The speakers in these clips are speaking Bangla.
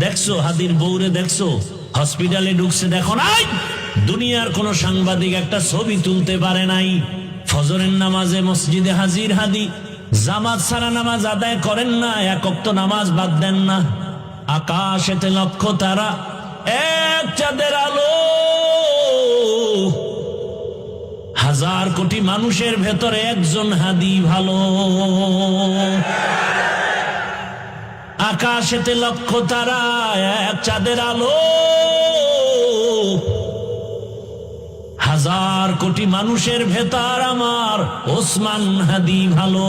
দেখছো হাদির বউরে দেখছো হসপিটালে ঢুকছে, দেখো নাই দুনিয়ার কোন সাংবাদিক একটা ছবি তুলতে পারে নাই। ফজরের নামাজে মসজিদে হাজির হাদি, জামাত ছাড়া নামাজ আদায় করেন না, এক ওয়াক্ত নামাজ বাদ দেন না। আকাশেতে লক্ষ তারা, এক চাঁদের আলো, হাজার কোটি মানুষের ভেতরে একজন হাদি ভালো। আকাশেতে লক্ষ তারা, এক চাঁদের আলো, হাজার কোটি মানুষের ভেতর আমার ওসমান হাদি ভালো।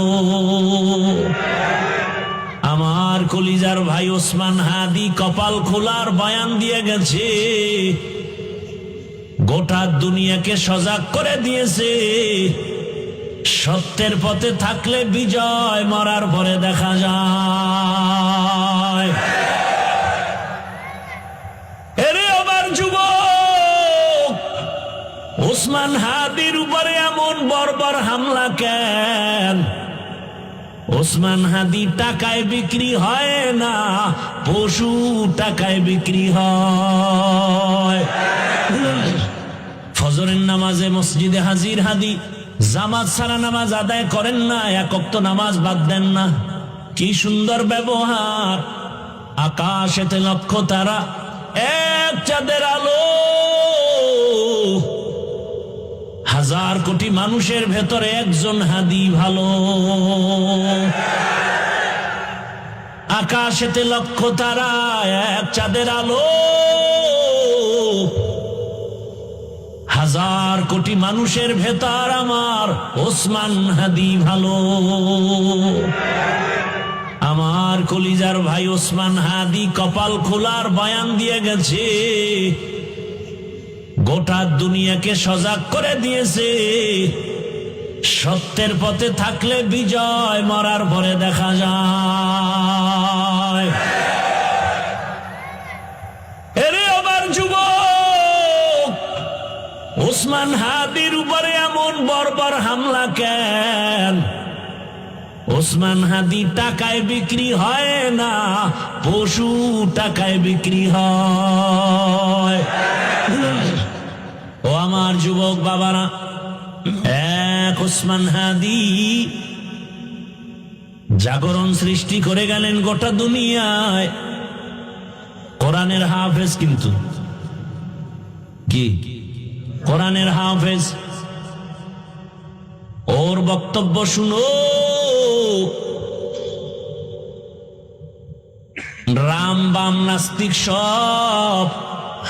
আমার কলিজার ভাই ওসমান হাদি কপাল খোলার বয়ান দিয়ে গেছে, গোটা দুনিয়াকে সজাগ করে দিয়েছে। সত্যের পথে থাকলে বিজয়, মরার পরে দেখা যায়। এরে আমার যুবক, ওসমান হাদির উপরে এমন বর্বর হামলা কেন? ওসমান হাদি টাকায় বিক্রি হয় না, পশু টাকায় বিক্রি হয়। ফজরের নামাজে মসজিদে হাজির হাদি, জামাত ছাড়া নামাজ আদায় করেন না, এক ওয়াক্ত নামাজ বাদ দেন না। কি সুন্দর ব্যবহার। আকাশেতে লক্ষ তারা, এক চাঁদের আলো, হাজার কোটি মানুষের ভেতরে একজন হাদি ভালো। আকাশেতে লক্ষ তারা, এক চাঁদের আলো, হাজার কোটি মানুষের ভেতর আমার ওসমান হাদি ভালো। আমার কলিজার ভাই ওসমান হাদি কপাল খোলার বয়ান দিয়ে গেছে, গোটা দুনিয়াকে সজাগ করে দিয়েছে। সত্যের পথে থাকলে বিজয়, মরার পরে দেখা যায়। এরে আমার যুবক, ওসমান হাদির উপরে এমন বর্বর হামলা কেন? ওসমান হাদি টাকায় বিক্রি হয় না, পশু টাকায় বিক্রি হয়। ও আমার যুবক বাবারা, এক ওসমান হাদি জাগরণ সৃষ্টি করে গেলেন গোটা দুনিয়ায়। কোরআনের হাফেজ, কিন্তু কি কোরআনের হাফেজ। ওর বক্তব্য শুনো, রাম বাম নাস্তিক সব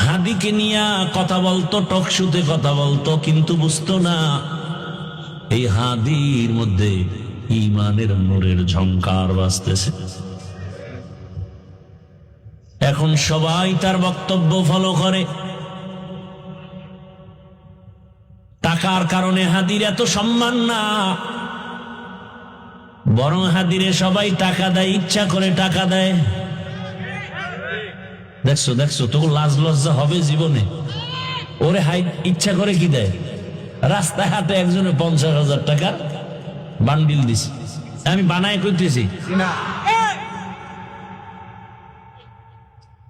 হাদিকে নিয়ে কথা বলতো, টকশুতে কথা বলতো, কিন্তু বুঝতো না এই হাদির মধ্যে ঈমানের নূরের ঝংকার বাজতেছে। এখন সবাই তার বক্তব্য ফলো করে। টাকার কারণে হাদির এত সম্মান না, বরং হাদিরে সবাই টাকা দেয়, ইচ্ছা করে টাকা দেয়। দেখছো দেখছো, তোকে লাজ লজ্জা হবে জীবনে? ওরে হাই ইচ্ছা করে কি দেয়? রাস্তায় হাটে একজনে 50,000 টাকা বান্ডিল দিছে, আমি বানায় কইতেছি।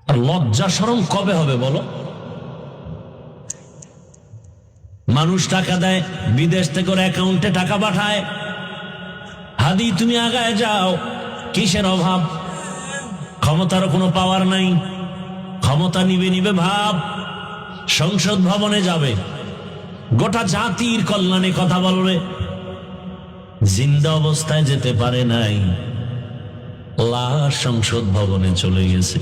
আর লজ্জা শরম কবে হবে বলো? মানুষ টাকা দেয়, বিদেশ থেকে ওর অ্যাকাউন্টে টাকা পাঠায়। হাদি তুমি আগায় যাও, কিসের অভাব? ক্ষমতার কোনো পাওয়ার নাই, ক্ষমতা নিবে নিবে ভাব। সংসদ ভবনে যাবে, গোটা জাতির কল্যাণে কথা বলবে। জিন্দা অবস্থায় যেতে পারে নাই, লাশ সংসদ ভবনে চলে গেছে।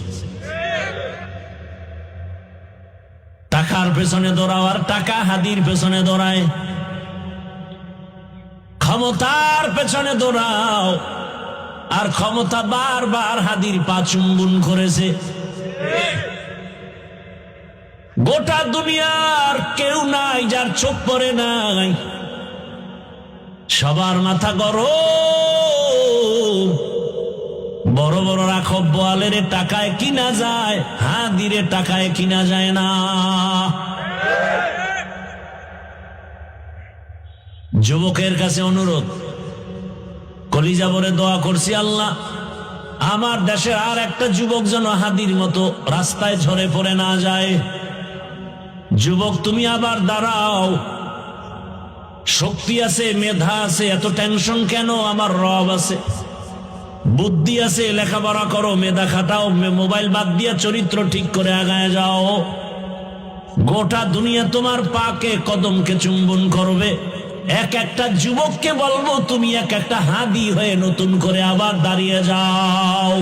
টাকার পেছনে দৌড়াও, আর টাকা হাদির পেছনে দৌড়ায়। ক্ষমতার পেছনে দৌড়াও, আর ক্ষমতা বারবার হাদির পা চুম্বন করেছে। গোটা দুনিয়ার কেউ নাই যার চোখ পড়ে নাই, সবার মাথা গরম। বড় বড় রাখব বোয়ালের টাকায় কিনা যায়, হাদিরে টাকায় কিনা যায় না। যুবকের কাছে অনুরোধ, কলিজা ভরে দোয়া করছি, আল্লাহ আমার দেশের আর একটা যুবক যেন হাদির মতো রাস্তায় ঝরে পড়ে না যায়। যুবক তুমি আবার দাঁড়াও, শক্তি আছে, মেধা আছে, এত টেনশন কেন? আমার রব আছে, বুদ্ধি আছে, লেখাপড়া করো, মেধা খাটাও, মোবাইল বাদ দিয়ে চরিত্র ঠিক করে আগায় যাও। গোটা দুনিয়া তোমার পাকে কদমকে চুম্বন করবে। এক একটা যুবককে বলবো তুমি এক একটা হাদি হয়ে নতুন করে আবার দাঁড়িয়ে যাও।